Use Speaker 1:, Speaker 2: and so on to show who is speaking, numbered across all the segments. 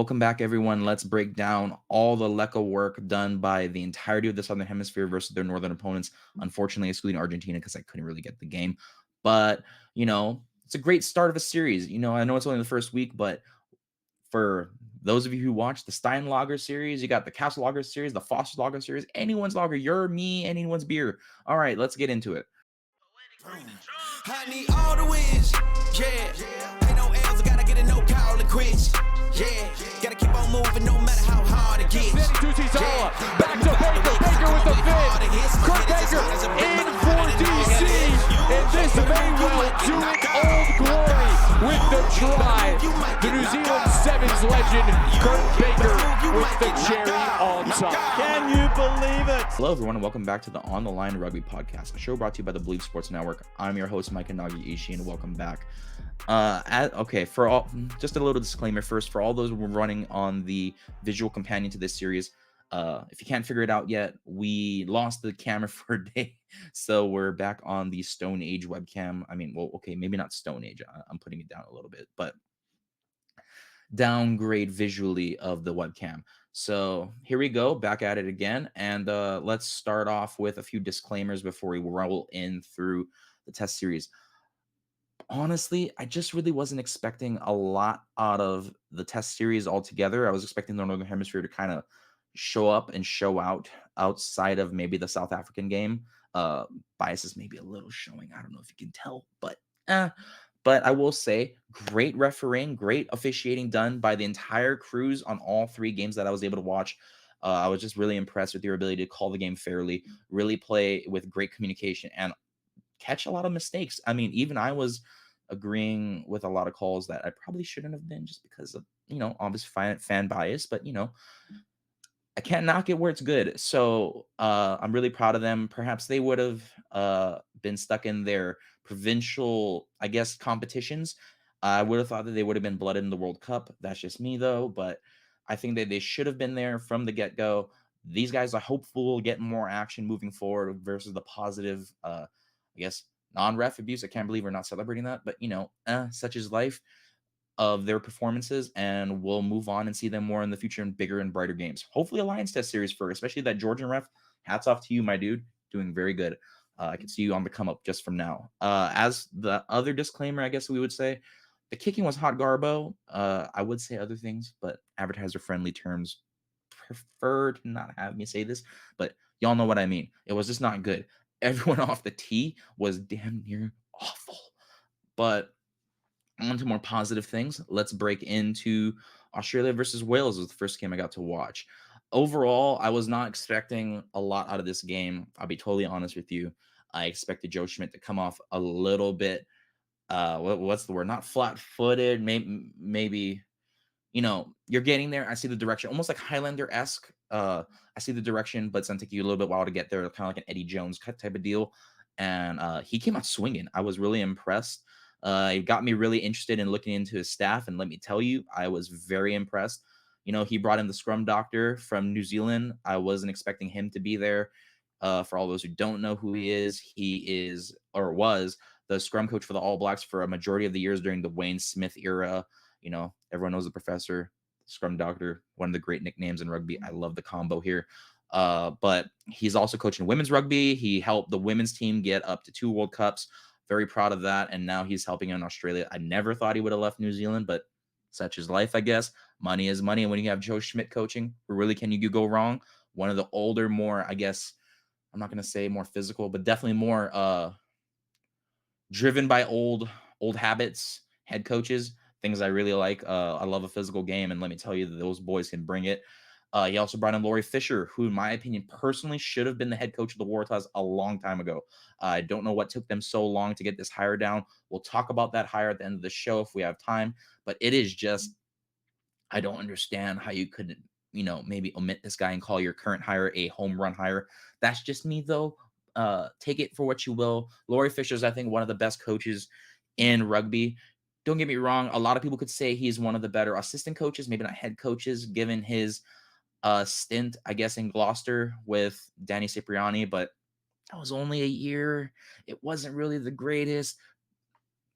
Speaker 1: Welcome back, everyone. Let's break down all the LECA work done by the entirety of the Southern Hemisphere versus their northern opponents. Unfortunately, excluding Argentina because I couldn't really get the game. But, it's a great start of a series. I know it's only the first week, but for those of you who watch the Stein Lager series, you got the Castle Lager series, the Foster Lager series, anyone's lager, your, me, anyone's beer. All right, let's get into it.
Speaker 2: I need all the wins, yeah. Ain't no L's, I gotta get a no call and quits, yeah. Gotta keep on moving no matter how hard it gets.
Speaker 3: Back to Baker, Baker with the fit. Kurt Baker in for DC, and this may well do it old glory with the try. The New Zealand Sevens legend, Kurt Baker with the cherry on top.
Speaker 4: Can you believe it?
Speaker 1: Hello, everyone, and welcome back to the On the Line Rugby podcast, a show brought to you by the Believe Sports Network. I'm your host, Mike Nagaishi, and welcome back. Just a little disclaimer first for all those who are running on the visual companion to this series. If you can't figure it out yet, we lost the camera for a day, so we're back on the Stone Age webcam. Maybe not Stone Age. I'm putting it down a little bit, but downgrade visually of the webcam. So here we go, back at it again, and let's start off with a few disclaimers before we roll in through the test series. Honestly, I just really wasn't expecting a lot out of the test series altogether. I was expecting the Northern Hemisphere to kind of show up and show out outside of maybe the South African game. Biases maybe a little showing. I don't know if you can tell, but I will say great refereeing, great officiating done by the entire crews on all three games that I was able to watch. I was just really impressed with your ability to call the game fairly, really play with great communication, and catch a lot of mistakes. I mean, even I was agreeing with a lot of calls that I probably shouldn't have been just because of, obvious fan bias, but, I can't knock it where it's good. So I'm really proud of them. Perhaps they would have been stuck in their provincial, I guess, competitions. I would have thought that they would have been blooded in the World Cup. That's just me, though. But I think that they should have been there from the get-go. These guys are hopeful will get more action moving forward versus the positive, non-ref abuse. I can't believe we're not celebrating that. But, such is life of their performances, and we'll move on and see them more in the future in bigger and brighter games. Hopefully Alliance Test Series for, especially that Georgian ref. Hats off to you, my dude. Doing very good. I can see you on the come up just from now. As the other disclaimer, I guess we would say, the kicking was hot garbo. I would say other things, but advertiser-friendly terms prefer to not have me say this, but y'all know what I mean. It was just not good. Everyone off the tee was damn near awful. But on to more positive things. Let's break into Australia versus Wales. Was the first game I got to watch. Overall, I was not expecting a lot out of this game. I'll be totally honest with you. I expected Joe Schmidt to come off a little bit, what's the word? Not flat-footed, maybe, you're getting there. I see the direction, almost like Highlander-esque. I see the direction, but it's going to take you a little bit while to get there, kind of like an Eddie Jones type of deal. And he came out swinging. I was really impressed. It got me really interested in looking into his staff, and let me tell you, I was very impressed. He brought in the scrum doctor from New Zealand. I wasn't expecting him to be there. For all those who don't know who he is or was the scrum coach for the All Blacks for a majority of the years during the Wayne Smith era. Everyone knows the professor, scrum doctor, one of the great nicknames in rugby. I love the combo here. But he's also coaching women's rugby. He helped the women's team get up to 2 World Cups. Very proud of that. And now he's helping in Australia. I never thought he would have left New Zealand, but such is life, I guess. Money is money. And when you have Joe Schmidt coaching, where really can you go wrong? One of the older, more, I guess, I'm not going to say more physical, but definitely more driven by old habits, head coaches, things I really like. I love a physical game, and let me tell you that those boys can bring it. He also brought in Laurie Fisher, who, in my opinion, personally should have been the head coach of the Waratahs a long time ago. I don't know what took them so long to get this hire down. We'll talk about that hire at the end of the show if we have time. But it is just, I don't understand how you could, maybe omit this guy and call your current hire a home run hire. That's just me, though. Take it for what you will. Laurie Fisher is, I think, one of the best coaches in rugby. Don't get me wrong. A lot of people could say he's one of the better assistant coaches, maybe not head coaches, given his stint, I guess, in Gloucester with Danny Cipriani, but that was only a year. It wasn't really the greatest.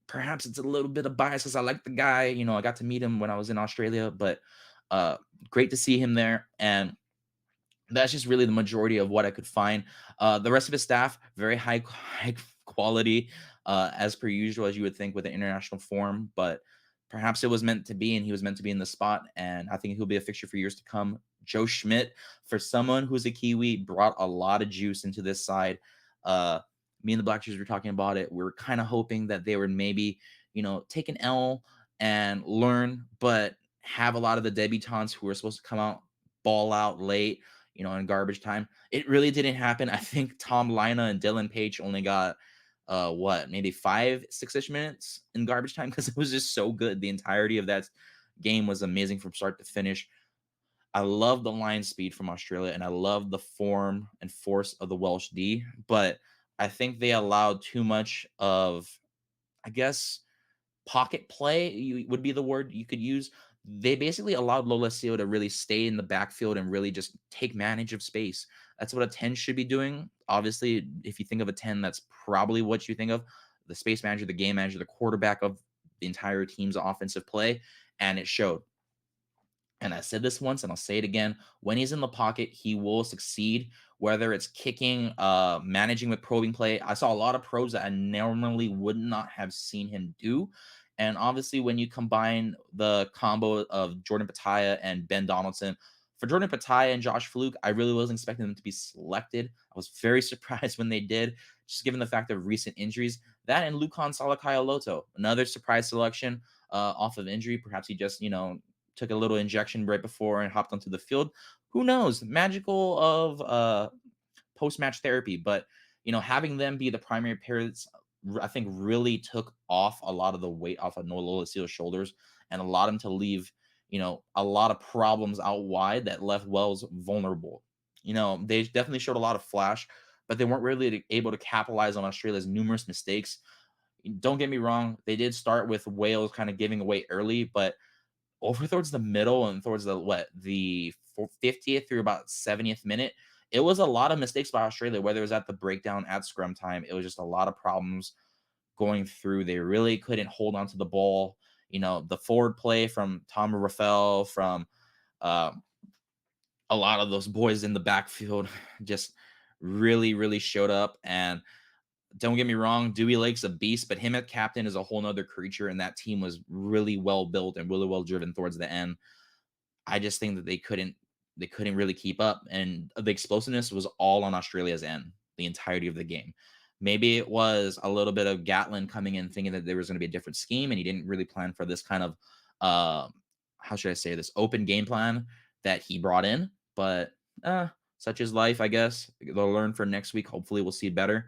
Speaker 1: Perhaps it's a little bit of bias because I like the guy. I got to meet him when I was in Australia, but Uh, Great to see him there, and that's just really the majority of what I could find. The rest of his staff, very high quality, as per usual, as you would think with an international form. But perhaps it was meant to be, and he was meant to be in the spot. And I think he'll be a fixture for years to come. Joe Schmidt, for someone who's a Kiwi, brought a lot of juice into this side. Uh, Me and the Black Shoes were talking about it. We were kind of hoping that they would maybe, take an L and learn, but have a lot of the debutantes who were supposed to come out, ball out late, in garbage time. It really didn't happen. I think Tom Lina and Dylan Page only got what, maybe 5, 6-ish minutes in garbage time because it was just so good. The entirety of that game was amazing from start to finish. I love the line speed from Australia and I love the form and force of the Welsh D, but I think they allowed too much of, I guess, pocket play would be the word you could use. They basically allowed Lolesio to really stay in the backfield and really just take manage of space. That's what a 10 should be doing. Obviously, if you think of a 10, that's probably what you think of: the space manager, the game manager, the quarterback of the entire team's offensive play. And it showed. And I said this once and I'll say it again. When he's in the pocket, he will succeed, whether it's kicking, managing with probing play. I saw a lot of probes that I normally would not have seen him do. And obviously, when you combine the combo of Jordan Pataya and Ben Donaldson, for Jordan Pataya and Josh Fluke, I really wasn't expecting them to be selected. I was very surprised when they did, just given the fact of recent injuries. That and Lukan Salakaia Loto, another surprise selection off of injury. Perhaps he just, took a little injection right before and hopped onto the field. Who knows? Magical of post-match therapy, but having them be the primary pairs, I think really took off a lot of the weight off of Noah Lolacia's shoulders and allowed him to leave, a lot of problems out wide that left Wells vulnerable. They definitely showed a lot of flash, but they weren't really able to capitalize on Australia's numerous mistakes. Don't get me wrong, they did start with Wales kind of giving away early, but over towards the middle and towards the 50th through about 70th minute, it was a lot of mistakes by Australia, whether it was at the breakdown, at scrum time. It was just a lot of problems going through. They really couldn't hold on to the ball. The forward play from Tom Rafael, from uh, a lot of those boys in the backfield just really, really showed up. And don't get me wrong, Dewey Lake's a beast, but him at captain is a whole nother creature. And that team was really well built and really well driven towards the end. I just think that they couldn't really keep up, and the explosiveness was all on Australia's end the entirety of the game. Maybe it was a little bit of Gatlin coming in thinking that there was going to be a different scheme, and he didn't really plan for this kind of uh, how should I say this, open game plan that he brought in. But such is life, I guess. They'll learn for next week. Hopefully, we'll see better.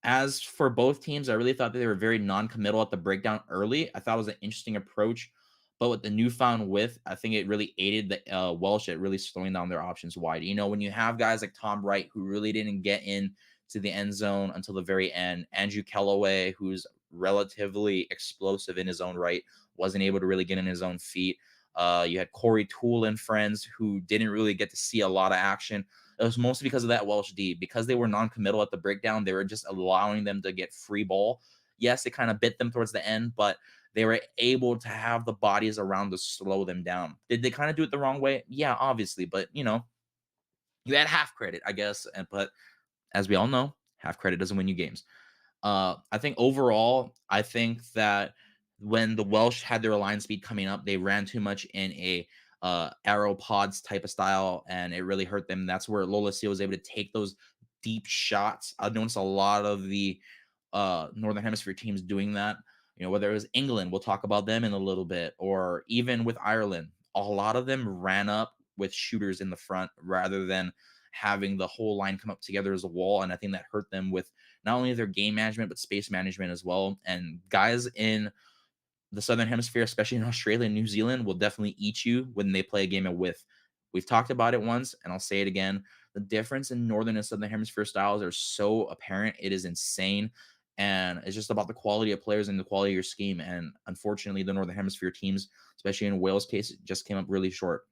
Speaker 1: As for both teams, I really thought that they were very non-committal at the breakdown early. I thought it was an interesting approach, but with the newfound width, I think it really aided the Welsh at really slowing down their options wide. When you have guys like Tom Wright who really didn't get in to the end zone until the very end, Andrew Kellaway, who's relatively explosive in his own right, wasn't able to really get in his own feet. You had Corey Toole and friends who didn't really get to see a lot of action. It was mostly because of that Welsh D. Because they were non-committal at the breakdown, they were just allowing them to get free ball. Yes, it kind of bit them towards the end, but they were able to have the bodies around to slow them down. Did they kind of do it the wrong way? Yeah, obviously, but you had half credit, I guess. But as we all know, half credit doesn't win you games. I think overall, I think that when the Welsh had their line speed coming up, they ran too much in a arrow pods type of style, and it really hurt them. That's where Lola Seal was able to take those deep shots. I've noticed a lot of the Northern Hemisphere teams doing that. Whether it was England, we'll talk about them in a little bit, or even with Ireland, a lot of them ran up with shooters in the front rather than having the whole line come up together as a wall. And I think that hurt them with not only their game management, but space management as well. And guys in the Southern Hemisphere, especially in Australia and New Zealand, will definitely eat you when they play a game of width. We've talked about it once, and I'll say it again. The difference in Northern and Southern Hemisphere styles are so apparent. It is insane. And it's just about the quality of players and the quality of your scheme. And unfortunately, the Northern Hemisphere teams, especially in Wales' case, just came up really short.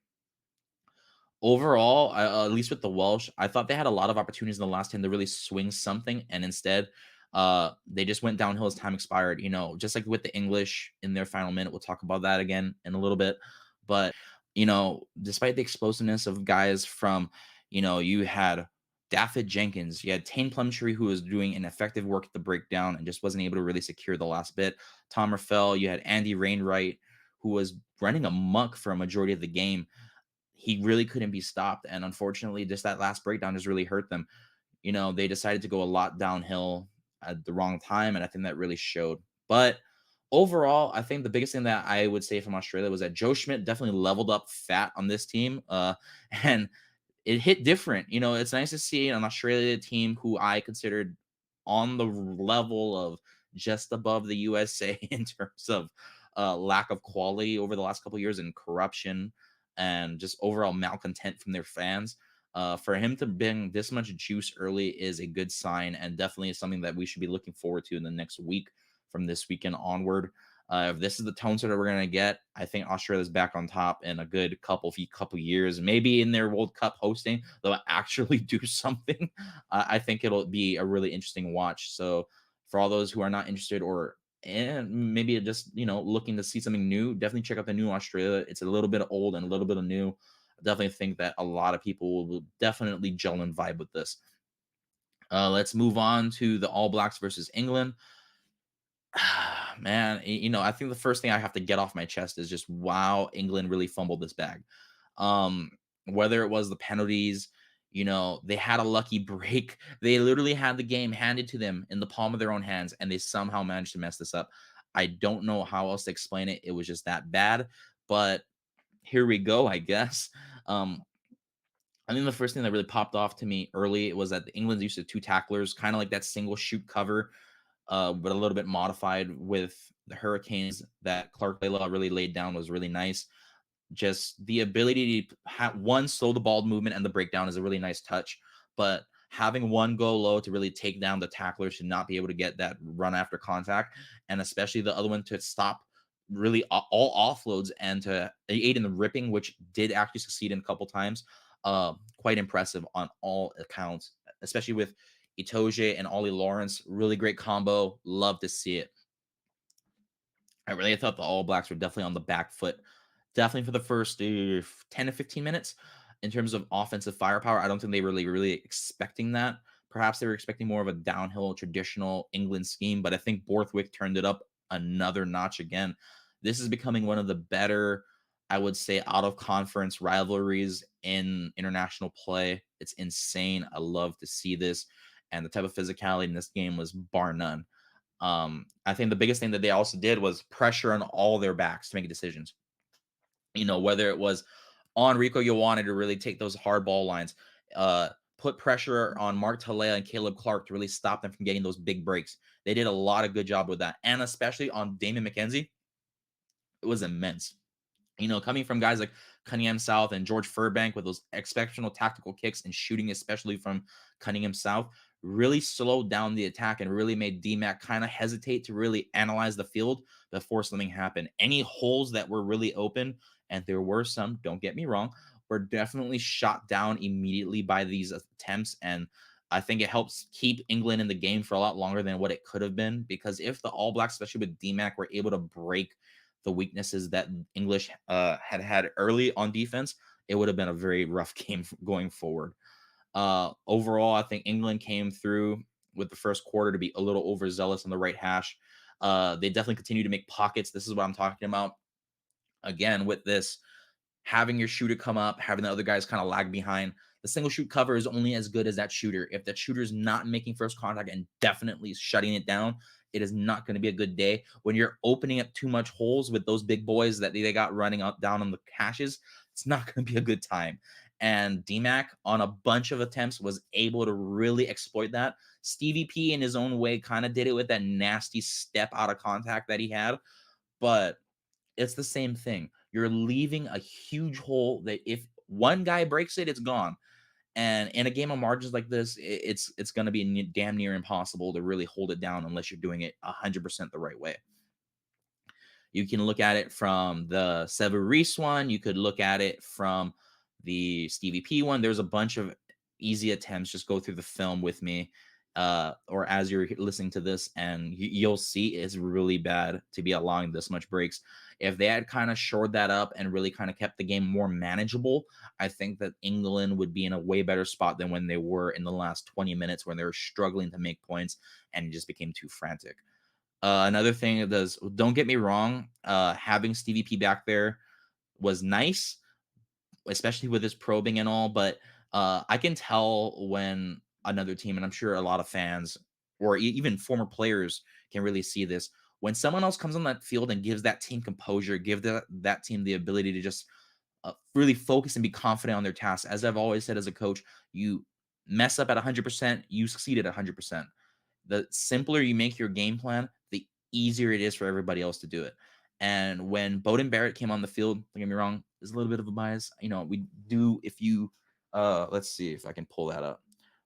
Speaker 1: Overall, at least with the Welsh, I thought they had a lot of opportunities in the last 10 to really swing something, and instead, they just went downhill as time expired. Just like with the English in their final minute. We'll talk about that again in a little bit, but despite the explosiveness of guys from, you had Dafford Jenkins, you had Tane Plumtree, who was doing an effective work at the breakdown and just wasn't able to really secure the last bit. Tom Raffel, you had Andy Rainwright, who was running amok for a majority of the game. He really couldn't be stopped. And unfortunately, just that last breakdown just really hurt them. They decided to go a lot downhill at the wrong time, and I think that really showed. But overall, I think the biggest thing that I would say from Australia was that Joe Schmidt definitely leveled up fat on this team, and it hit different. It's nice to see an Australia team who I considered on the level of just above the USA in terms of lack of quality over the last couple of years and corruption and just overall malcontent from their fans. For him to bring this much juice early is a good sign and definitely is something that we should be looking forward to in the next week from this weekend onward. If this is the tone that we're gonna get, I think Australia's back on top in a good couple years. Maybe in their World Cup hosting, they'll actually do something. I think it'll be a really interesting watch. So for all those who are not interested or and maybe just looking to see something new, definitely check out the new Australia. It's a little bit old and a little bit of new. I definitely think that a lot of people will definitely gel and vibe with this. Let's move on to the All Blacks versus England. Man, I think the first thing I have to get off my chest is just wow, England really fumbled this bag. Um, whether it was the penalties, they had a lucky break. They literally had the game handed to them in the palm of their own hands, and they somehow managed to mess this up. I don't know how else to explain it. It was just that bad, but here we go, I guess. Um, I think the first thing that really popped off to me early was that the England's used to two tacklers, kind of like that single shoot cover, but a little bit modified with the Hurricanes that Clark Layla really laid down was really nice. Just the ability to have one slow the ball movement and the breakdown is a really nice touch, but having one go low to really take down the tackler should not be able to get that run after contact, and especially the other one to stop really all offloads and to aid in the ripping, which did actually succeed in a couple times. Quite impressive on all accounts, especially with Itoje and Ollie Lawrence. Really great combo. Love to see it. I really thought the All Blacks were definitely on the back foot, definitely for the first 10 to 15 minutes in terms of offensive firepower. I don't think they were really expecting that. Perhaps they were expecting more of a downhill traditional England scheme, but I think Borthwick turned it up another notch again. This is becoming one of the better, I would say, out of conference rivalries in international play. It's insane. I love to see this. And the type of physicality in this game was bar none. I think the biggest thing that they also did was pressure on all their backs to make decisions. Whether it was on Rico Ioane to really take those hard ball lines, put pressure on Mark Talea and Caleb Clark to really stop them from getting those big breaks. They did a lot of good job with that. And especially on Damon McKenzie, it was immense. Coming from guys like Cunningham South and George Furbank with those exceptional tactical kicks and shooting, especially from Cunningham South, really slowed down the attack and really made DMAC kind of hesitate to really analyze the field before something happened. Any holes that were really open, and there were some, don't get me wrong, were definitely shot down immediately by these attempts. And I think it helps keep England in the game for a lot longer than what it could have been, because if the All Blacks, especially with DMAC, were able to break the weaknesses that English had early on defense, it would have been a very rough game going forward. Overall, I think England came through with the first quarter to be a little overzealous on the right hash. They definitely continue to make pockets. This is what I'm talking about. Again, with this, having your shooter come up, having the other guys kind of lag behind. The single shoot cover is only as good as that shooter. If that shooter is not making first contact and definitely shutting it down, it is not going to be a good day. When you're opening up too much holes with those big boys that they got running up down on the hashes, it's not going to be a good time. And DMAC on a bunch of attempts was able to really exploit that. Stevie P in his own way kind of did it with that nasty step out of contact that he had, but it's the same thing. You're leaving a huge hole that if one guy breaks it, it's gone. And in a game of margins like this, it's going to be damn near impossible to really hold it down unless you're doing it 100% the right way. You can look at it from the Sever Reese one. You could look at it from the Stevie P one. There's a bunch of easy attempts. Just go through the film with me. or as you're listening to this, and you'll see it's really bad to be allowing this much breaks. If they had kind of shored that up and really kind of kept the game more manageable, I think that England would be in a way better spot than when they were in the last 20 minutes when they were struggling to make points and it just became too frantic. Another thing it does, don't get me wrong, having Stevie P back there was nice, especially with his probing and all. But I can tell when another team, and I'm sure a lot of fans or even former players can really see this, when someone else comes on that field and gives that team composure, give that team the ability to just really focus and be confident on their tasks. As I've always said as a coach, you mess up at 100%, you succeed at 100%. The simpler you make your game plan, the easier it is for everybody else to do it. And when Bowden Barrett came on the field, don't get me wrong, there's a little bit of a bias. We do, if you let's see if I can pull that up.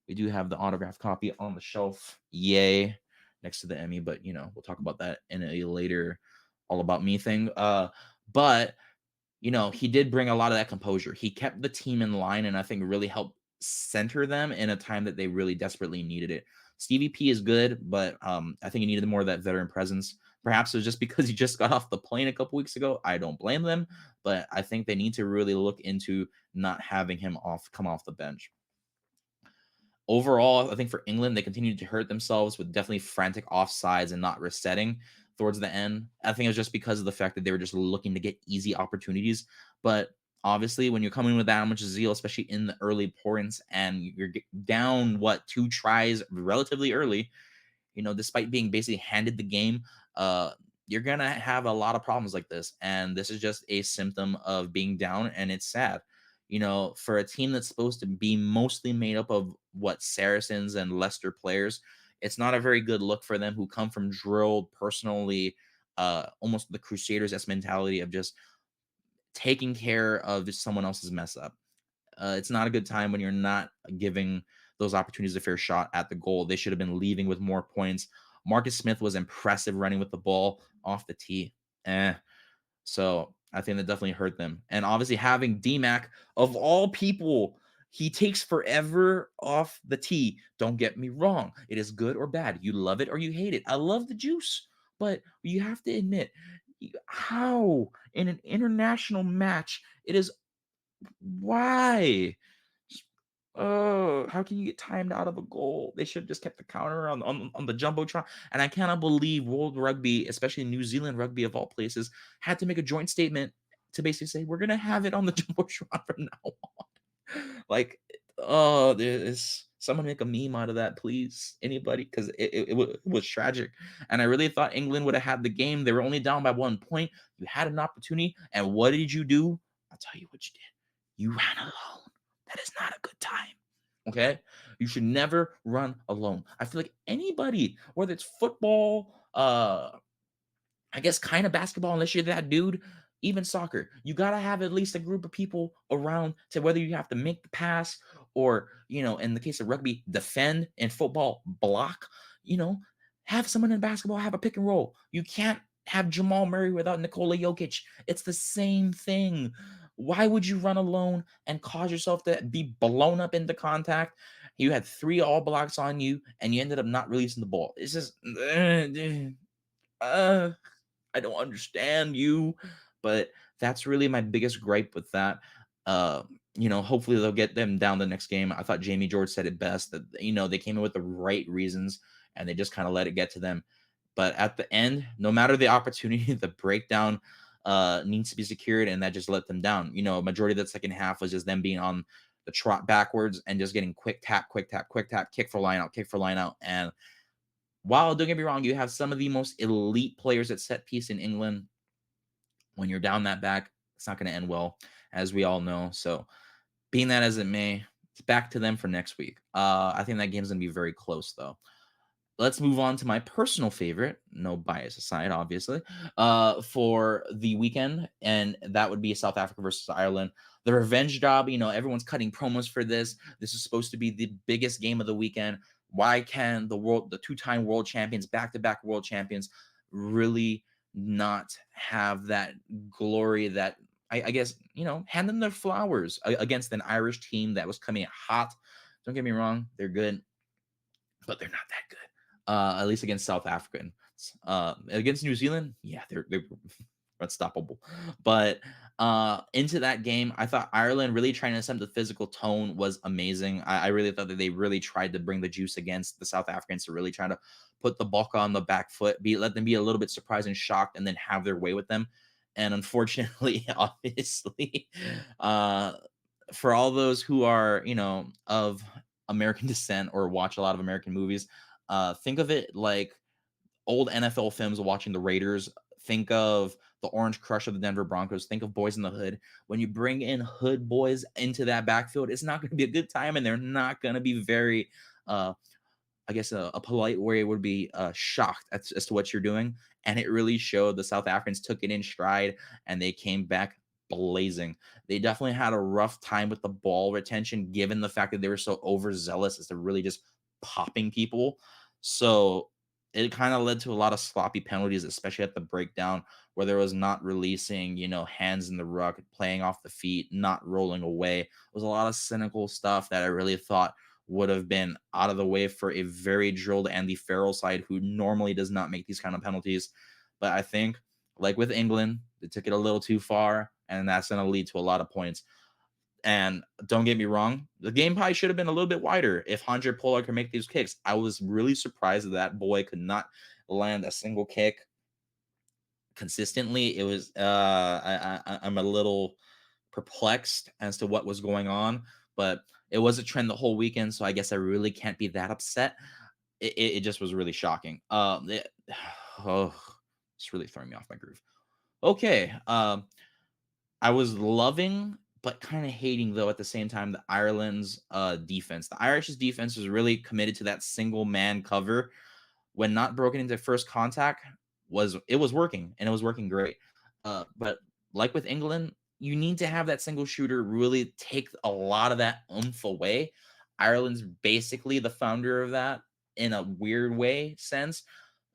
Speaker 1: We do have the autograph copy on the shelf. Yay. Next to the Emmy, but we'll talk about that in a later all about me thing. But he did bring a lot of that composure. He kept the team in line and I think really helped center them in a time that they really desperately needed it. Stevie P is good, but I think he needed more of that veteran presence. Perhaps it was just because he just got off the plane a couple weeks ago. I don't blame them, but I think they need to really look into not having him come off the bench. Overall, I think for England, they continued to hurt themselves with definitely frantic offsides and not resetting towards the end. I think it was just because of the fact that they were just looking to get easy opportunities. But obviously, when you're coming with that much zeal, especially in the early points, and you're down two tries relatively early, despite being basically handed the game, you're gonna have a lot of problems like this. And this is just a symptom of being down, and it's sad. For a team that's supposed to be mostly made up of Saracens and Leicester players, it's not a very good look for them who come from drilled personally, almost the Crusaders' S mentality of just taking care of someone else's mess up. It's not a good time when you're not giving those opportunities a fair shot at the goal. They should have been leaving with more points. Marcus Smith was impressive running with the ball off the tee. So I think that definitely hurt them. And obviously having DMAC, of all people, he takes forever off the tee. Don't get me wrong. It is good or bad. You love it or you hate it. I love the juice. But you have to admit, how in an international match, it is why? Oh, how can you get timed out of a goal? They should have just kept the counter on the jumbotron. And I cannot believe World Rugby, especially New Zealand Rugby of all places, had to make a joint statement to basically say we're gonna have it on the jumbotron from now on. Like, oh, there's someone make a meme out of that, please. Anybody, because it was tragic. And I really thought England would have had the game. They were only down by 1 point. You had an opportunity, and what did you do? I'll tell you what you did. You ran alone. That is not a good time. Okay? You should never run alone. I feel like anybody, whether it's football, I guess kind of basketball, unless you're that dude, even soccer, you got to have at least a group of people around to whether you have to make the pass or, in the case of rugby, defend, and football, block, you know, have someone in basketball have a pick and roll. You can't have Jamal Murray without Nikola Jokic. It's the same thing. Why would you run alone and cause yourself to be blown up into contact? You had three all blocks on you and you ended up not releasing the ball. It's just, uh, I don't understand you, but that's really my biggest gripe with that. Uh, hopefully they'll get them down the next game. I thought Jamie George said it best that they came in with the right reasons and they just kind of let it get to them. But at the end, no matter the opportunity, the breakdown needs to be secured, and that just let them down. Majority of that second half was just them being on the trot backwards and just getting quick tap, quick tap, quick tap, kick for line out, kick for line out, and while don't get me wrong, you have some of the most elite players at set piece in England. When you're down that back, it's not going to end well, as we all know. So, being that as it may, it's back to them for next week. I think that game's going to be very close, though. Let's move on to my personal favorite, no bias aside, obviously, for the weekend, and that would be South Africa versus Ireland. The revenge job, everyone's cutting promos for this. This is supposed to be the biggest game of the weekend. Why can the two-time world champions, back-to-back world champions, really not have that glory that I guess, hand them their flowers against an Irish team that was coming hot. Don't get me wrong, they're good. but they're not that good. At least against South African. Against New Zealand, yeah, they're unstoppable. But into that game, I thought Ireland really trying to set the physical tone was amazing. I really thought that they really tried to bring the juice against the South Africans to really try to put the buck on the back foot, let them be a little bit surprised and shocked, and then have their way with them. And unfortunately, obviously, uh, for all those who are of American descent or watch a lot of American movies, think of it like old NFL films watching the Raiders. Think of the Orange Crush of the Denver Broncos. Think of Boys in the Hood. When you bring in Hood boys into that backfield, it's not going to be a good time, and they're not going to be very, uh, I guess, a polite way would be shocked as to what you're doing. And it really showed. The South Africans took it in stride, and they came back blazing. They definitely had a rough time with the ball retention, given the fact that they were so overzealous as to really just popping people. So it kind of led to a lot of sloppy penalties, especially at the breakdown, where there was not releasing, hands in the ruck, playing off the feet, not rolling away. It was a lot of cynical stuff that I really thought would have been out of the way for a very drilled Andy Farrell side who normally does not make these kind of penalties. But I think, like with England, they took it a little too far, and that's going to lead to a lot of points. And don't get me wrong, the game probably should have been a little bit wider if Andre Pollard could make these kicks. I was really surprised that that boy could not land a single kick consistently. It was I'm a little perplexed as to what was going on, but it was a trend the whole weekend, so I guess I really can't be that upset. It just was really shocking. Oh, it's really throwing me off my groove. Okay, I was loving but kind of hating though at the same time the Ireland's defense. The Irish's defense was really committed to that single man cover when not broken into first contact. Was working, and it was working great. But like with England, you need to have that single shooter really take a lot of that oomph away. Ireland's basically the founder of that in a weird way sense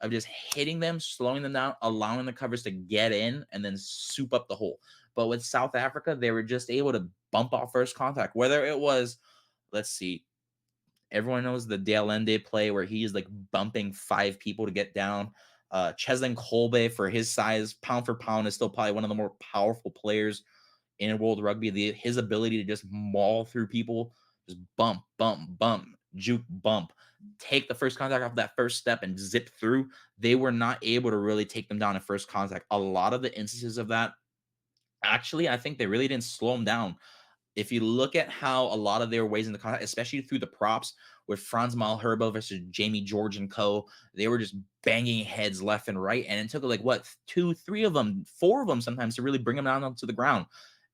Speaker 1: of just hitting them, slowing them down, allowing the covers to get in, and then soup up the hole. But with South Africa, they were just able to bump off first contact. Whether it was, let's see, everyone knows the Dale Ende play where he's like bumping five people to get down. Cheslin Kolbe, for his size, pound for pound, is still probably one of the more powerful players in world rugby. His ability to just maul through people, just bump, bump, bump, juke, bump, take the first contact off that first step and zip through. They were not able to really take them down at first contact. A lot of the instances of that, actually, I think they really didn't slow them down. If you look at how a lot of their ways in the contact, especially through the props with Franz Malherbe versus Jamie George and co, they were just banging heads left and right. And it took like what, two, three of them, four of them sometimes to really bring them down onto the ground.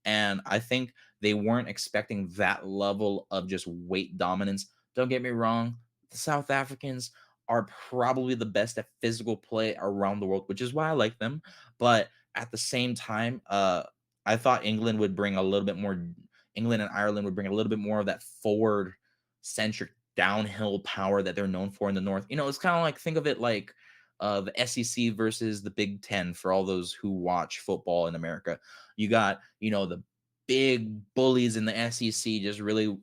Speaker 1: And I think they weren't expecting that level of just weight dominance. Don't get me wrong, the South Africans are probably the best at physical play around the world, which is why I like them. But at the same time, I thought England and Ireland would bring a little bit more of that forward centric downhill power that they're known for in the North. It's kind of like, think of it like the SEC versus the Big Ten for all those who watch football in America. You got, the big bullies in the SEC just really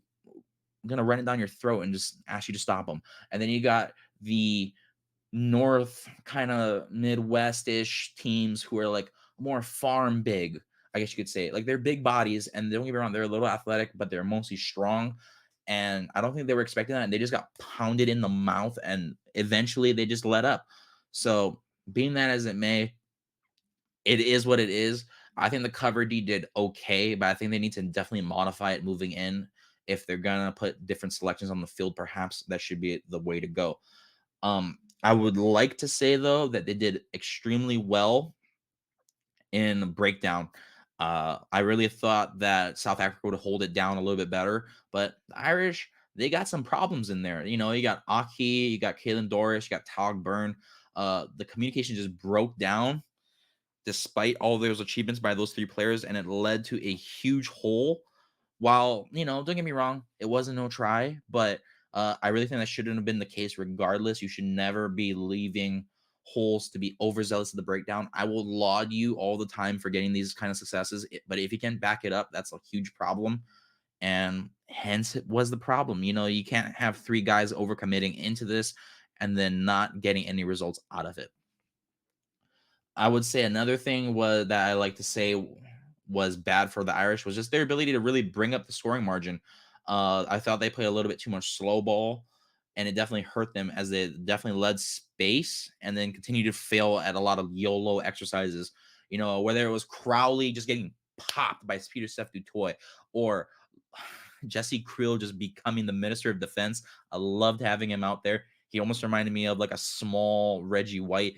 Speaker 1: gonna run it down your throat and just ask you to stop them. And then you got the North kind of Midwest-ish teams who are like more farm big, I guess you could say. Like they're big bodies, and don't get me wrong, they're a little athletic, but they're mostly strong. And I don't think they were expecting that. And they just got pounded in the mouth, and eventually they just let up. So, being that as it may, it is what it is. I think the cover D did okay, but I think they need to definitely modify it moving in. If they're gonna put different selections on the field, perhaps that should be the way to go. I would like to say though that they did extremely well in breakdown. I really thought that South Africa would hold it down a little bit better, but the Irish, they got some problems in there. You got Aki, you got Kalen Doris, you got Tog Byrne. The communication just broke down despite all those achievements by those three players, and it led to a huge hole. While, don't get me wrong, it wasn't no try, but I really think that shouldn't have been the case regardless. You should never be leaving holes to be overzealous of the breakdown. I will laud you all the time for getting these kind of successes, but if you can back it up, that's a huge problem. and hence it was the problem. You can't have three guys overcommitting into this and then not getting any results out of it. I would say another thing was that I like to say was bad for the Irish was just their ability to really bring up the scoring margin. I thought they played a little bit too much slow ball, and it definitely hurt them as they definitely led space and then continued to fail at a lot of YOLO exercises. Whether it was Crowley just getting popped by Peter Steph Dutoy or Jesse Creel just becoming the minister of defense. I loved having him out there. He almost reminded me of like a small Reggie White,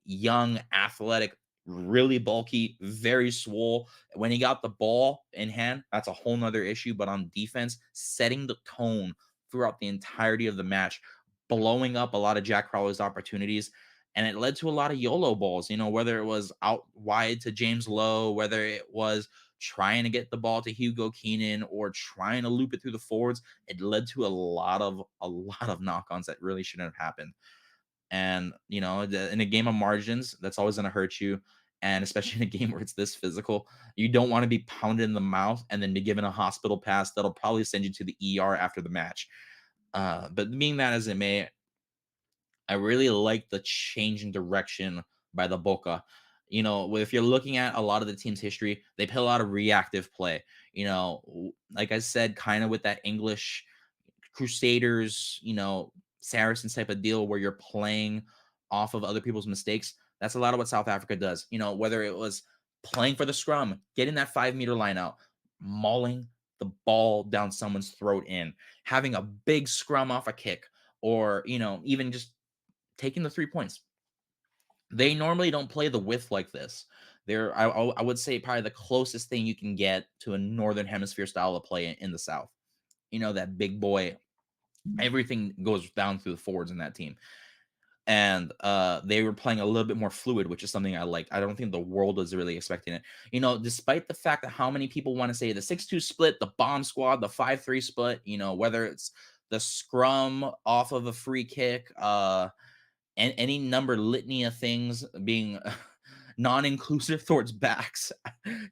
Speaker 1: young, athletic, really bulky, very swole. When he got the ball in hand, that's a whole nother issue. But on defense, setting the tone throughout the entirety of the match, blowing up a lot of Jack Crowley's opportunities. And it led to a lot of YOLO balls, whether it was out wide to James Lowe, whether it was trying to get the ball to Hugo Keenan or trying to loop it through the forwards. It led to a lot of knock-ons that really shouldn't have happened. And in a game of margins, that's always going to hurt you. And especially in a game where it's this physical, you don't want to be pounded in the mouth and then be given a hospital pass that'll probably send you to the ER after the match. But being that as it may, I really like the change in direction by the Boca. If you're looking at a lot of the team's history, they play a lot of reactive play. Like I said, kind of with that English Crusaders, Saracens type of deal where you're playing off of other people's mistakes. That's a lot of what South Africa does. Whether it was playing for the scrum, getting that 5 meter line out, mauling the ball down someone's throat in, having a big scrum off a kick, or, even just taking the 3 points. They normally don't play the width like this. I would say probably the closest thing you can get to a Northern Hemisphere style of play in the South. That big boy, everything goes down through the forwards in that team. And they were playing a little bit more fluid, which is something I liked. I don't think the world was really expecting it. Despite the fact that how many people want to say the 6-2 split, the bomb squad, the 5-3 split, whether it's the scrum off of a free kick, and any number litany of things being non-inclusive towards backs,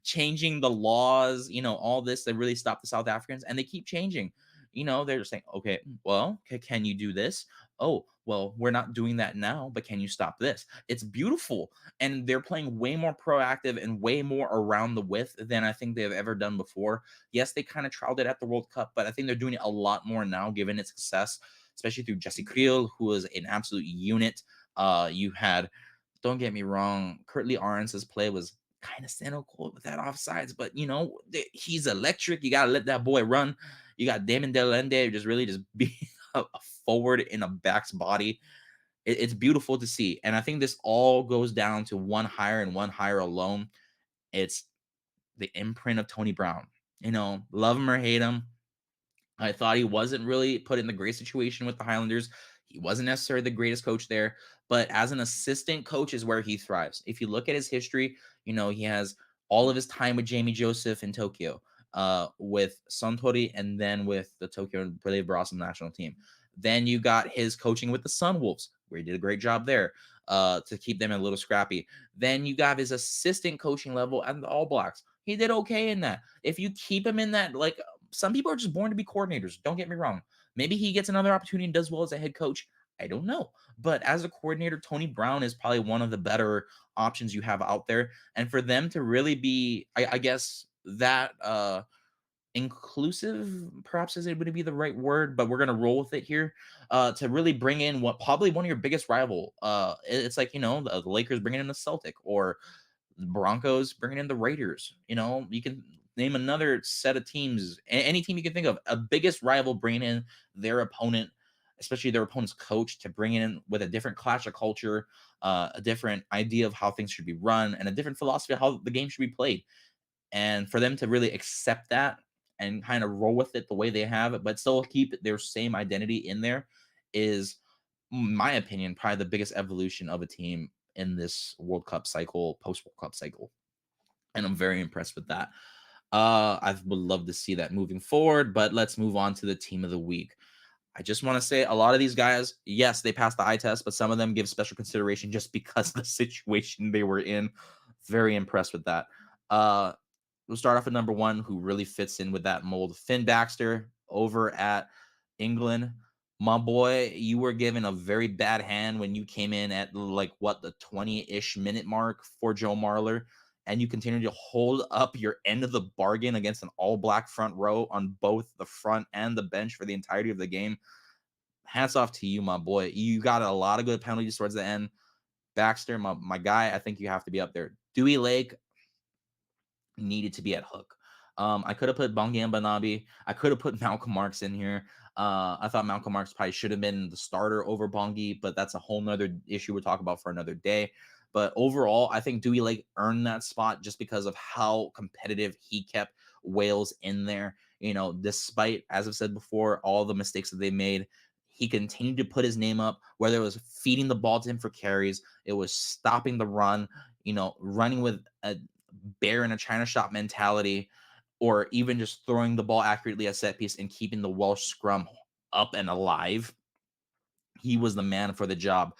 Speaker 1: changing the laws, all this that really stop the South Africans, and they keep changing. They're just saying, okay, well, can you do this? Oh, well, we're not doing that now, but can you stop this? It's beautiful. And they're playing way more proactive and way more around the width than I think they've ever done before. Yes, they kind of trialed it at the World Cup, but I think they're doing it a lot more now, given its success, especially through Jesse Creel, who is an absolute unit. You had, don't get me wrong, Curtly Ahrens's play was kind of cynical with that offsides, but he's electric. You gotta let that boy run. You got Damon Delende just really just being a forward in a back's body. It's beautiful to see, and I think this all goes down to one hire and one hire alone. It's the imprint of Tony Brown. Love him or hate him, I thought he wasn't really put in the great situation with the Highlanders. He wasn't necessarily the greatest coach there, but as an assistant coach is where he thrives. If you look at his history, he has all of his time with Jamie Joseph in Tokyo, with Suntory, and then with the Tokyo Brave Blossom national team. Then you got his coaching with the Sunwolves, where he did a great job there, to keep them a little scrappy. Then you got his assistant coaching level at the All Blacks. He did okay in that. If you keep him in that, like, some people are just born to be coordinators. Don't get me wrong. Maybe he gets another opportunity and does well as a head coach. I don't know. But as a coordinator, Tony Brown is probably one of the better options you have out there. And for them to really be, I guess, that inclusive, perhaps is it would be the right word, but we're gonna roll with it here. To really bring in what probably one of your biggest rival. It's like, the Lakers bringing in the Celtic, or the Broncos bringing in the Raiders. You can name another set of teams, any team you can think of, a biggest rival bringing in their opponent, especially their opponent's coach, to bring in with a different clash of culture, a different idea of how things should be run, and a different philosophy of how the game should be played. And for them to really accept that and kind of roll with it the way they have, but still keep their same identity in there, is, in my opinion, probably the biggest evolution of a team in this World Cup cycle, post World Cup cycle. And I'm very impressed with that. I would love to see that moving forward, but let's move on to the team of the week. I just want to say a lot of these guys, yes, they passed the eye test, but some of them give special consideration just because of the situation they were in. Very impressed with that. we'll start off with number one, who really fits in with that mold. Finn Baxter over at England. My boy, you were given a very bad hand when you came in at like what the 20-ish minute mark for Joe Marler, and you continue to hold up your end of the bargain against an all black front row on both the front and the bench for the entirety of the game. Hats off to you, my boy. You got a lot of good penalties towards the end. Baxter, my guy, I think you have to be up there. Dewey Lake, needed to be at hook. I could have put Bongi and Banabi. I could have put Malcolm Marks in here. I thought Malcolm Marks probably should have been the starter over Bongi, but that's a whole nother issue we'll talk about for another day. But overall, I think Dewey Lake earned that spot just because of how competitive he kept Wales in there. Despite, as I've said before, all the mistakes that they made, he continued to put his name up, whether it was feeding the ball to him for carries, it was stopping the run, running with a bear in a China shop mentality, or even just throwing the ball accurately at set piece and keeping the Welsh scrum up and alive. He was the man for the job.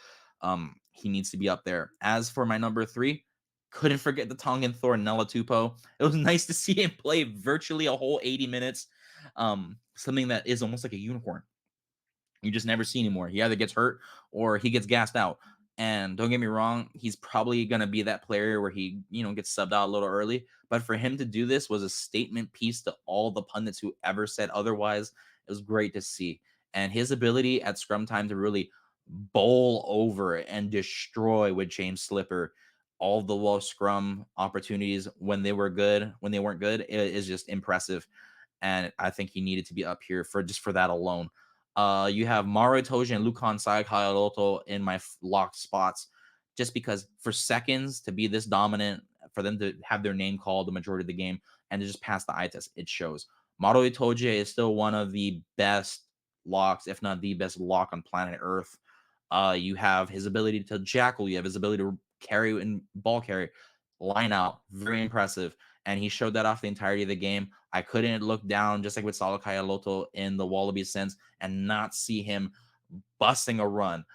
Speaker 1: He needs to be up there. As for my number three, couldn't forget the Tongan Thor Nella Tupou. It was nice to see him play virtually a whole 80 minutes. Something that is almost like a unicorn. You just never see anymore. He either gets hurt or he gets gassed out. And don't get me wrong, he's probably going to be that player where he, gets subbed out a little early. But for him to do this was a statement piece to all the pundits who ever said otherwise. It was great to see. And his ability at scrum time to really bowl over and destroy with James Slipper all the low scrum opportunities when they were good, when they weren't good, is just impressive. And I think he needed to be up here for that alone. You have Maro Itoje and Lukan Sayakaaloto in my locked spots, just because for seconds to be this dominant, for them to have their name called the majority of the game and to just pass the eye test, it shows. Maro Itoje is still one of the best locks, if not the best lock on planet Earth. You have his ability to jackal, you have his ability to carry and ball carry, line out, very impressive. And he showed that off the entirety of the game. I couldn't look down, just like with Salakaya Loto in the Wallaby sense, and not see him busting a run,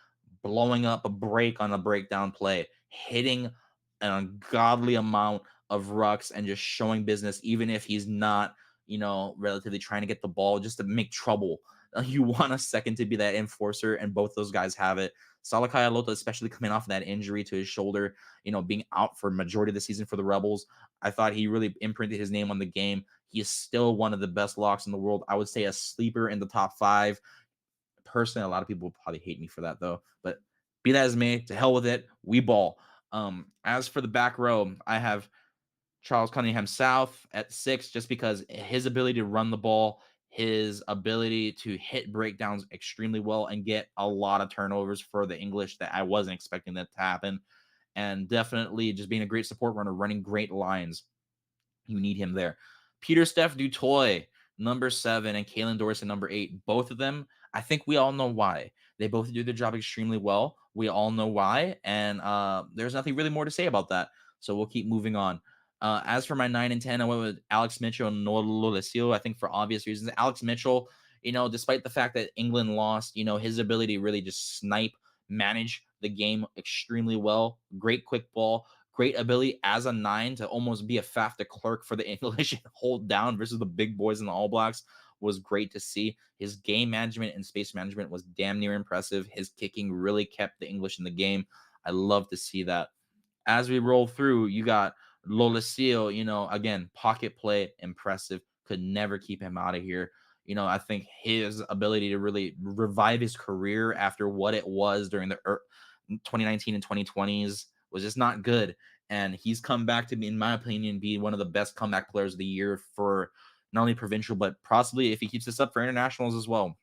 Speaker 1: blowing up a break on a breakdown play, hitting an ungodly amount of rucks, and just showing business, even if he's not, relatively trying to get the ball just to make trouble. You want a second to be that enforcer, and both those guys have it. Salakaya Loto, especially coming off that injury to his shoulder, being out for majority of the season for the Rebels, I thought he really imprinted his name on the game. He is still one of the best locks in the world. I would say a sleeper in the top five. Personally, a lot of people will probably hate me for that though, but be that as may, to hell with it. We ball. As for the back row, I have Charles Cunningham South at 6, just because his ability to run the ball, his ability to hit breakdowns extremely well and get a lot of turnovers for the English that I wasn't expecting that to happen. And definitely just being a great support runner, running great lines. You need him there. Peter Steph Dutoy, number 7, and Kalen Dorsey, number 8. Both of them, I think we all know why. They both do their job extremely well. We all know why. And there's nothing really more to say about that. So we'll keep moving on. As for my 9 and 10, I went with Alex Mitchell and Noah Lolesio, I think for obvious reasons. Alex Mitchell, despite the fact that England lost, his ability to really just snipe, manage the game extremely well. Great quick ball, great ability as a 9 to almost be a Faf de Klerk for the English and hold down versus the big boys in the All Blacks was great to see. His game management and space management was damn near impressive. His kicking really kept the English in the game. I love to see that. As we roll through, you got Lolesio, again, pocket play, impressive. Could never keep him out of here. I think his ability to really revive his career after what it was during the 2019 and 2020s was just not good. And he's come back to be, in my opinion, be one of the best comeback players of the year for not only provincial, but possibly if he keeps this up for internationals as well.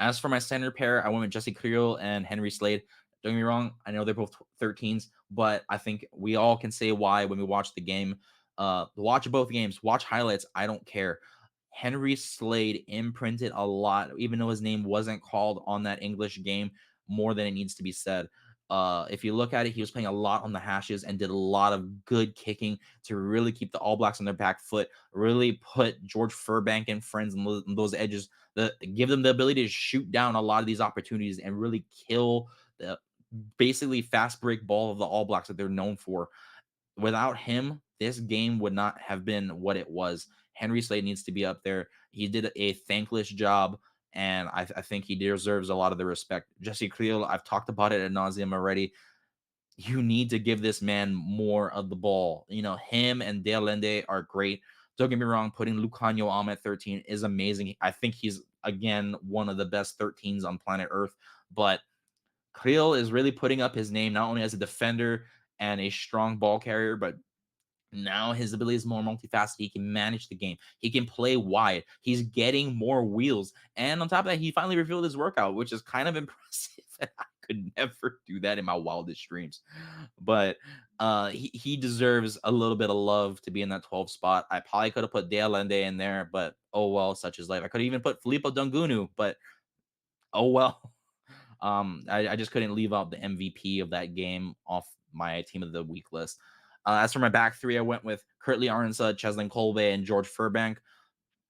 Speaker 1: As for my center pair, I went with Jesse Creel and Henry Slade. Don't get me wrong, I know they're both 13s, but I think we all can say why when we watch the game. Watch both games, watch highlights. I don't care. Henry Slade imprinted a lot, even though his name wasn't called on that English game, more than it needs to be said. If you look at it, he was playing a lot on the hashes and did a lot of good kicking to really keep the All Blacks on their back foot, really put George Furbank and friends on those edges, give them the ability to shoot down a lot of these opportunities and really kill the basically fast break ball of the All Blacks that they're known for. Without him, this game would not have been what it was. Henry Slade needs to be up there. He did a thankless job, and I think he deserves a lot of the respect. Jesse Creel, I've talked about it ad nauseum already. You need to give this man more of the ball. Him and Dale Lende are great. Don't get me wrong, putting Lucanio on at 13 is amazing. I think he's, again, one of the best 13s on planet Earth. But Creel is really putting up his name not only as a defender and a strong ball carrier, but now his ability is more multifaceted. He can manage the game. He can play wide. He's getting more wheels. And on top of that, he finally revealed his workout, which is kind of impressive. And I could never do that in my wildest dreams. But he deserves a little bit of love to be in that 12 spot. I probably could have put Dale Lende in there, but oh well, such is life. I could have even put Filippo Dungunu, but oh well. I just couldn't leave out the MVP of that game off my team of the week list. As for my back three, I went with Kurtley Arnsad, Cheslin Kolbe, and George Furbank.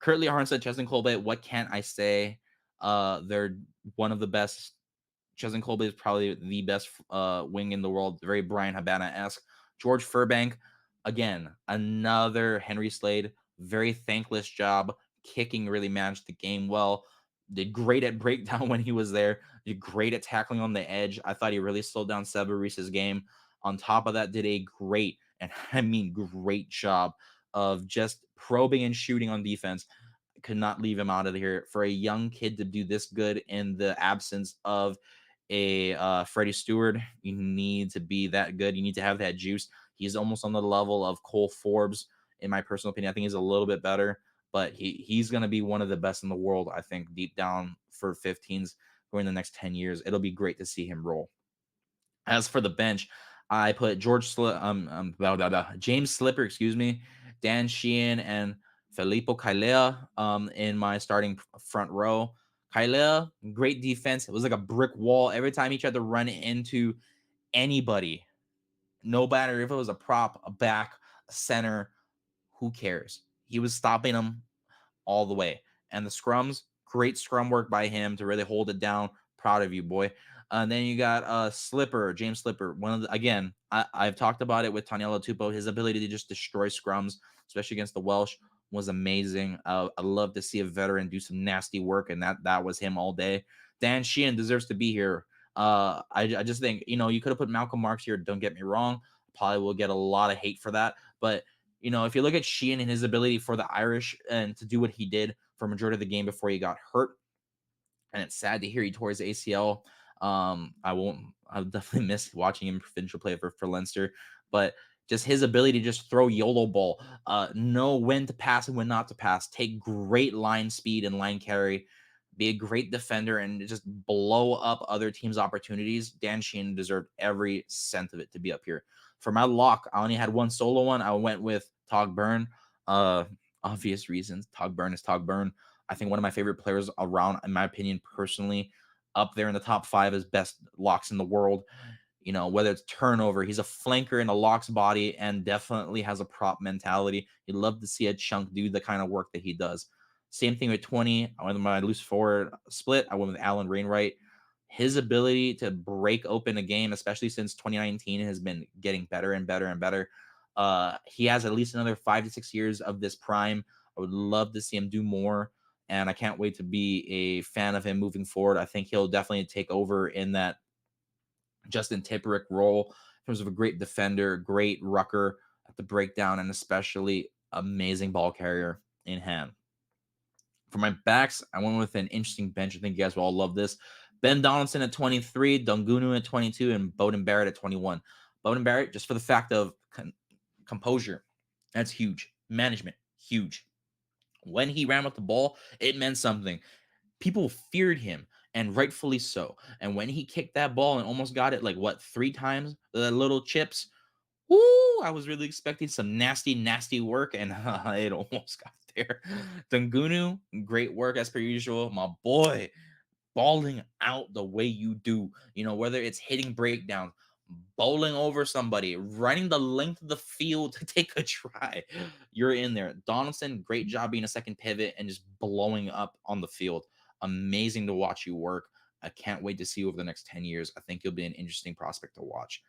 Speaker 1: Kurtley Arnsad, Cheslin Kolbe, what can I say? They're one of the best. Cheslin Kolbe is probably the best wing in the world, very Brian Habana-esque. George Furbank, again, another Henry Slade, very thankless job. Kicking, really managed the game well. Did great at breakdown when he was there. Did great at tackling on the edge. I thought he really slowed down Seba Reese's game. On top of that, did a great, and I mean great job of just probing and shooting on defense. Could not leave him out of here. For a young kid to do this good in the absence of a Freddie Stewart, you need to be that good. You need to have that juice. He's almost on the level of Cole Forbes, in my personal opinion. I think he's a little bit better, but he's going to be one of the best in the world, I think, deep down for 15s going the next 10 years. It'll be great to see him roll. As for the bench, I put James Slipper, excuse me, Dan Sheehan, and Filippo Kailea in my starting front row. Kailea, great defense. It was like a brick wall every time he tried to run into anybody. No matter if it was a prop, a back, a center, who cares? He was stopping them all the way. And the scrums, great scrum work by him to really hold it down. Proud of you, boy. And then you got Slipper, James Slipper. One of the, again, I've talked about it with Taniela Tupou. His ability to just destroy scrums, especially against the Welsh, was amazing. I love to see a veteran do some nasty work, and that was him all day. Dan Sheehan deserves to be here. I just think you could have put Malcolm Marks here. Don't get me wrong. Probably will get a lot of hate for that, but if you look at Sheehan and his ability for the Irish and to do what he did for majority of the game before he got hurt, and it's sad to hear he tore his ACL. I'll definitely miss watching him provincial play for Leinster, but just his ability to just throw YOLO ball, know when to pass and when not to pass, take great line speed and line carry, be a great defender, and just blow up other teams' opportunities. Dan Sheehan deserved every cent of it to be up here. For my lock, I only had one solo one. I went with Tog Byrne. Uh, Obvious reasons. Tog Byrne is Tog Byrne. I think one of my favorite players around, in my opinion, personally, up there in the top 5 as best locks in the world. Whether it's turnover, he's a flanker in a lock's body and definitely has a prop mentality. You'd love to see a chunk do the kind of work that he does. Same thing with 20. I went with my loose forward split. I went with Alan Rainwright. His ability to break open a game, especially since 2019, has been getting better and better and better. He has at least another 5 to 6 years of this prime. I would love to see him do more, and I can't wait to be a fan of him moving forward. I think he'll definitely take over in that Justin Tipperick role in terms of a great defender, great rucker at the breakdown, and especially amazing ball carrier in hand. For my backs, I went with an interesting bench. I think you guys will all love this. Ben Donaldson at 23, Dungunu at 22, and Bowden Barrett at 21. Bowden Barrett, just for the fact of composure, that's huge. Management, huge. When he ran with the ball, it meant something. People feared him, and rightfully so. And when he kicked that ball and almost got it, like what, 3 times, the little chips, woo, I was really expecting some nasty, nasty work, and it almost got there. Dungunu, great work as per usual. My boy, balling out the way you do, whether it's hitting breakdowns, bowling over somebody, running the length of the field to take a try. You're in there. Donaldson, great job being a second pivot and just blowing up on the field. Amazing to watch you work. I can't wait to see you over the next 10 years. I think you'll be an interesting prospect to watch.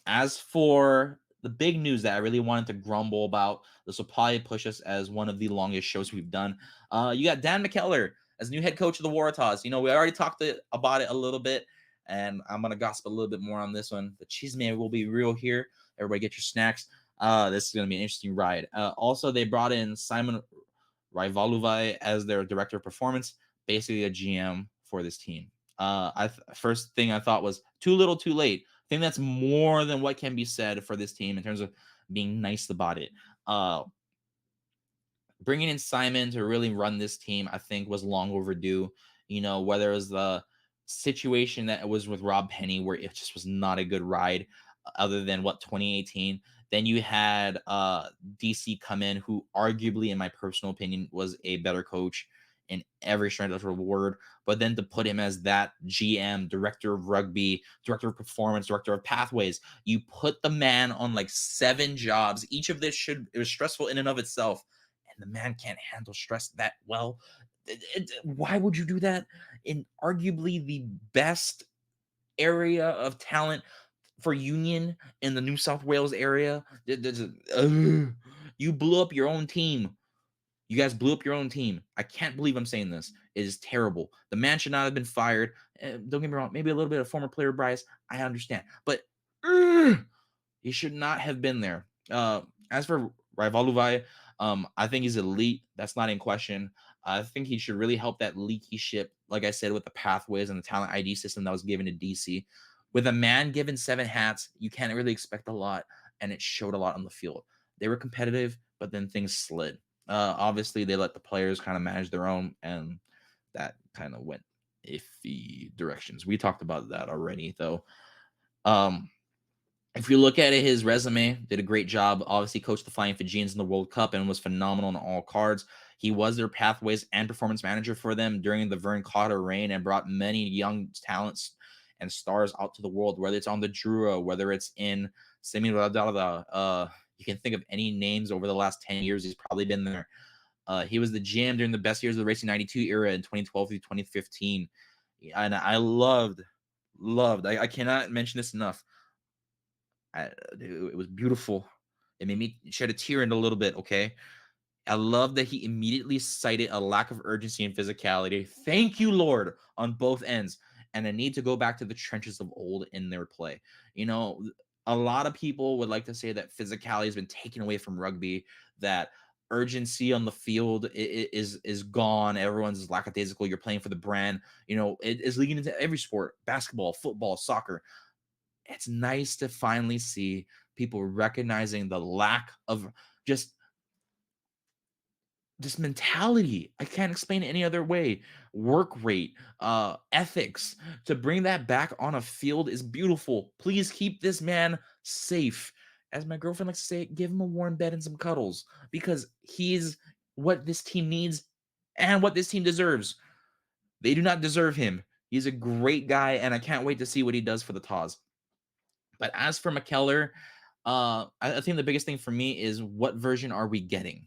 Speaker 1: As for the big news that I really wanted to grumble about. This will probably push us as one of the longest shows we've done. You got Dan McKellar as new head coach of the Waratahs. We already talked about it a little bit, and I'm gonna gossip a little bit more on this one. The cheese man will be real here. Everybody, get your snacks. This is gonna be an interesting ride. Also, they brought in Simon Rivaluvai as their director of performance, basically a GM for this team. First thing I thought was too little, too late. I think that's more than what can be said for this team in terms of being nice about it. Uh, Bringing in Simon to really run this team, I think, was long overdue. Whether it was the situation that it was with Rob Penny, where it just was not a good ride, other than what 2018. Then you had DC come in, who arguably, in my personal opinion, was a better coach in every strand of the word. But then to put him as that GM, director of rugby, director of performance, director of pathways, you put the man on like 7 jobs. Each of this it was stressful in and of itself, and the man can't handle stress that well. Why would you do that in arguably the best area of talent for Union in the New South Wales area? You blew up your own team. You guys blew up your own team. I can't believe I'm saying this. It is terrible. The man should not have been fired. Don't get me wrong. Maybe a little bit of former player bias. I understand. But he should not have been there. As for Rivaluvai, I think he's elite. That's not in question. I think he should really help that leaky ship, like I said, with the pathways and the talent ID system that was given to DC. With a man given 7 hats, you can't really expect a lot, and it showed a lot on the field. They were competitive, but then things slid. Obviously, they let the players kind of manage their own, and that kind of went iffy directions. We talked about that already, though. Um, if you look at it, his resume did a great job. Obviously, coached the Flying Fijians in the World Cup and was phenomenal on all cards. He was their pathways and performance manager for them during the Vern Cotter reign and brought many young talents and stars out to the world, whether it's on the Drua, whether it's in Semi Radada. You can think of any names over the last 10 years. He's probably been there. He was the GM during the best years of the Racing 92 era in 2012 through 2015. And I loved, I cannot mention this enough. It was beautiful. It made me shed a tear in a little bit. Okay. I love that he immediately cited a lack of urgency and physicality. Thank you, Lord, on both ends. And a need to go back to the trenches of old in their play. You know, a lot of people would like to say that physicality has been taken away from rugby, that urgency on the field is gone. Everyone's lackadaisical. You're playing for the brand. It is leading into every sport: basketball, football, soccer. It's nice to finally see people recognizing the lack of just this mentality. I can't explain it any other way. Work rate, ethics. To bring that back on a field is beautiful. Please keep this man safe. As my girlfriend likes to say, give him a warm bed and some cuddles, because he's what this team needs and what this team deserves. They do not deserve him. He's a great guy, and I can't wait to see what he does for the Taz. But as for McKellar, I think the biggest thing for me is, what version are we getting?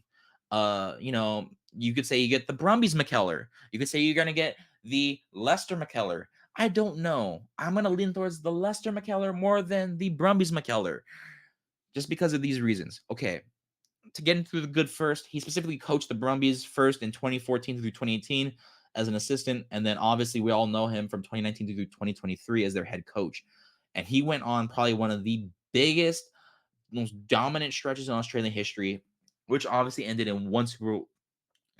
Speaker 1: You could say you get the Brumbies McKellar. You could say you're gonna get the Leicester McKellar. I don't know. I'm gonna lean towards the Leicester McKellar more than the Brumbies McKellar, just because of these reasons. Okay, to get into the good first, he specifically coached the Brumbies first in 2014 through 2018 as an assistant, and then obviously we all know him from 2019 through 2023 as their head coach. And he went on probably one of the biggest, most dominant stretches in Australian history, which obviously ended in one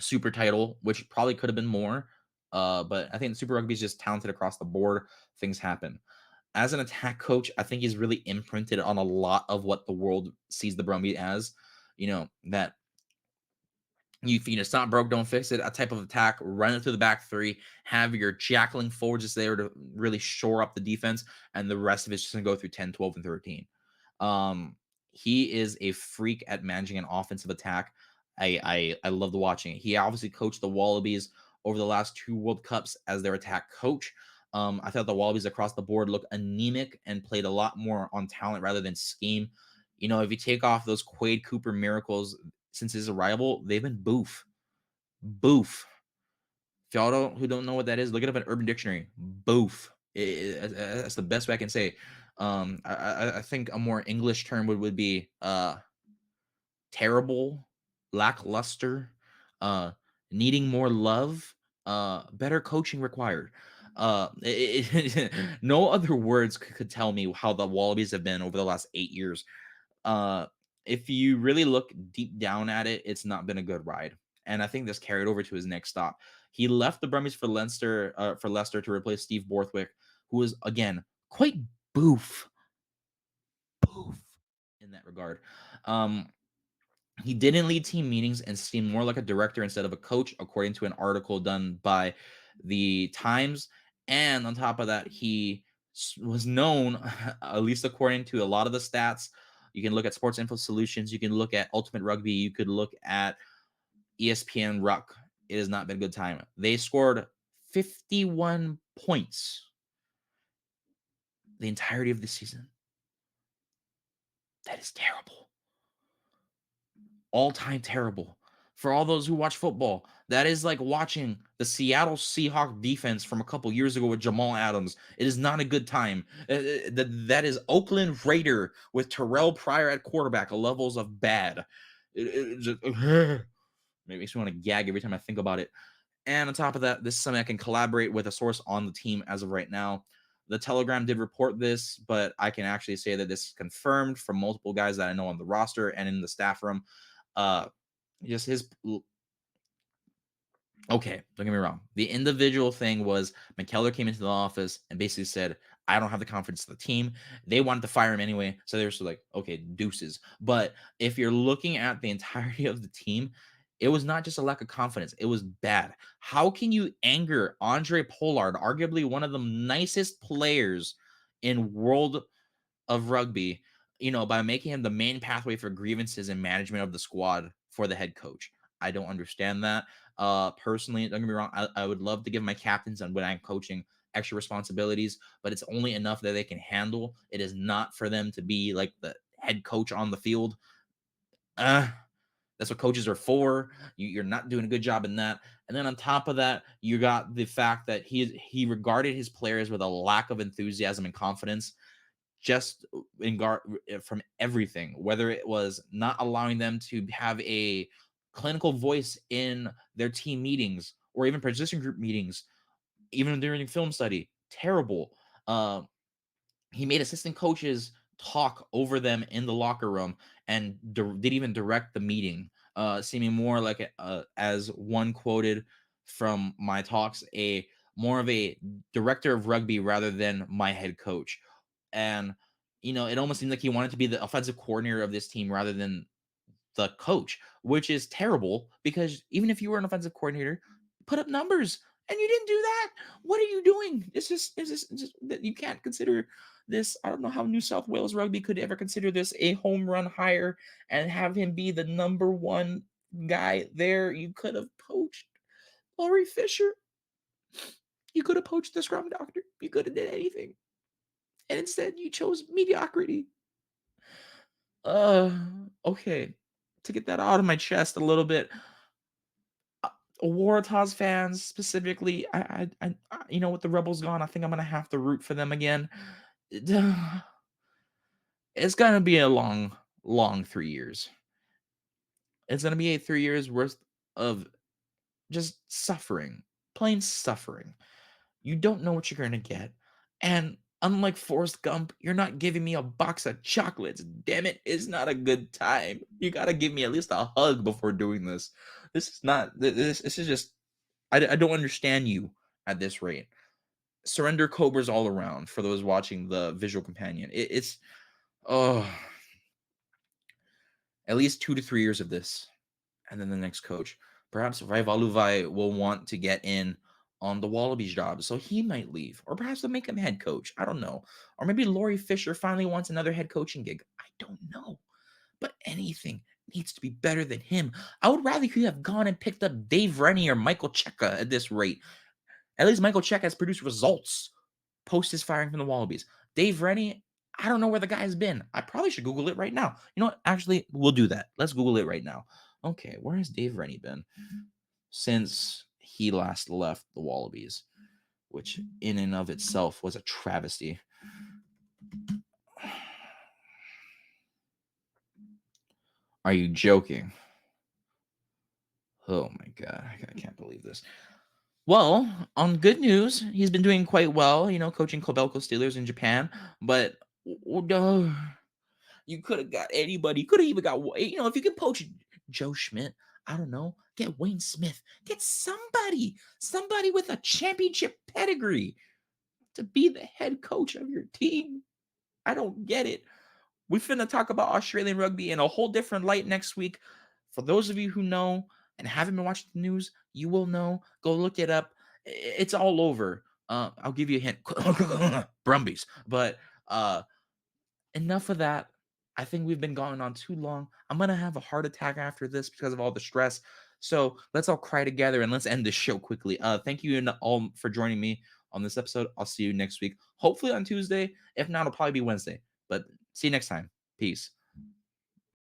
Speaker 1: super title, which probably could have been more. But I think Super Rugby is just talented across the board. Things happen. As an attack coach, I think he's really imprinted on a lot of what the world sees the Brumby as. That it's not broke, don't fix it. A type of attack, run it through the back three, have your jackling forwards just there to really shore up the defense, and the rest of it's just gonna go through 10, 12, and 13. He is a freak at managing an offensive attack. I loved watching it. He obviously coached the Wallabies over the last 2 World Cups as their attack coach. I thought the Wallabies across the board looked anemic and played a lot more on talent rather than scheme. If you take off those Quade Cooper miracles since his arrival, they've been boof. Boof. If y'all who don't know what that is, look it up in Urban Dictionary. Boof. That's the best way I can say. I think a more English term would be terrible, lackluster, uh, needing more love, better coaching required. No other words could tell me how the Wallabies have been over the last 8 years. Uh, if you really look deep down at it, it's not been a good ride. And I think this carried over to his next stop. He left the Brumbies for Leicester to replace Steve Borthwick, who was again quite boof, boof in that regard. Um, he didn't lead team meetings and seemed more like a director instead of a coach, according to an article done by the Times. And on top of that, he was known, at least according to a lot of the stats. You can look at Sports Info Solutions, you can look at Ultimate Rugby, you could look at ESPN Ruck. It has not been a good time. They scored 51 points the entirety of the season. That is terrible. All-time terrible. For all those who watch football, that is like watching the Seattle Seahawks defense from a couple years ago with Jamal Adams. It is not a good time. That is Oakland Raider with Terrell Pryor at quarterback, levels of bad. It just makes me want to gag every time I think about it. And on top of that, this is something I can collaborate with a source on the team as of right now. The Telegram did report this, but I can actually say that this is confirmed from multiple guys that I know on the roster and in the staff room. Uh, just his Okay, don't get me wrong. The individual thing was McKellar came into the office and basically said, I don't have the confidence of the team. They wanted to fire him anyway. So they were just like, okay, deuces. But if you're looking at the entirety of the team, it was not just a lack of confidence. It was bad. How can you anger Andre Pollard, arguably one of the nicest players in world of rugby, by making him the main pathway for grievances and management of the squad for the head coach? I don't understand that. Personally, don't get me wrong, I would love to give my captains and when I'm coaching extra responsibilities, but it's only enough that they can handle. It is not for them to be like the head coach on the field. Uh, that's what coaches are for. You're not doing a good job in that. And then on top of that, you got the fact that he regarded his players with a lack of enthusiasm and confidence just in guard from everything, whether it was not allowing them to have a clinical voice in their team meetings or even position group meetings, even during film study. Terrible. Uh, he made assistant coaches talk over them in the locker room and did even direct the meeting, seeming more like as one quoted from my talks, a more of a director of rugby rather than my head coach. And it almost seemed like he wanted to be the offensive coordinator of this team rather than the coach, which is terrible because even if you were an offensive coordinator, put up numbers and you didn't do that. What are you doing? It's just that you can't consider this. I don't know how New South Wales Rugby could ever consider this a home run hire and have him be the number one guy there. You could have poached Laurie Fisher. You could have poached the scrum doctor. You could have did anything. And instead you chose mediocrity. Uh, okay. To get that out of my chest a little bit, Waratahs fans specifically, with the Rebels gone, I think I'm gonna have to root for them again. It's gonna be a long, long 3 years. It's gonna be a 3 years worth of just suffering, plain suffering. You don't know what you're gonna get, and unlike Forrest Gump, you're not giving me a box of chocolates. Damn it, it's not a good time. You gotta give me at least a hug before doing this. This is not. This is just. I don't understand you at this rate. Surrender cobras all around for those watching the visual companion. It's oh, at least 2 to 3 years of this, and then the next coach. Perhaps Raivaluvai will want to get in on the Wallabies job, so he might leave, or perhaps they'll make him head coach. I don't know, or maybe Laurie Fisher finally wants another head coaching gig. I don't know, but anything needs to be better than him. I would rather he have gone and picked up Dave Rennie or Michael Cheika at this rate. At least Michael Check has produced results post his firing from the Wallabies. Dave Rennie, I don't know where the guy's been. I probably should Google it right now. You know what? Actually, we'll do that. Let's Google it right now. Okay, where has Dave Rennie been since he last left the Wallabies? Which, in and of itself, was a travesty. Are you joking? Oh my god, I can't believe this. Well, on good news, he's been doing quite well, coaching Kobelco Steelers in Japan. But you could have got anybody. You could have even got, if you could poach Joe Schmidt, I don't know, get Wayne Smith, get somebody with a championship pedigree to be the head coach of your team. I don't get it. We finna talk about Australian rugby in a whole different light next week. For those of you who know and haven't been watching the news, you will know. Go look it up. It's all over. I'll give you a hint. Brumbies. But enough of that. I think we've been going on too long. I'm gonna have a heart attack after this because of all the stress. So let's all cry together and let's end this show quickly. Thank you all for joining me on this episode. I'll see you next week. Hopefully on Tuesday. If not, it'll probably be Wednesday. But see you next time. Peace.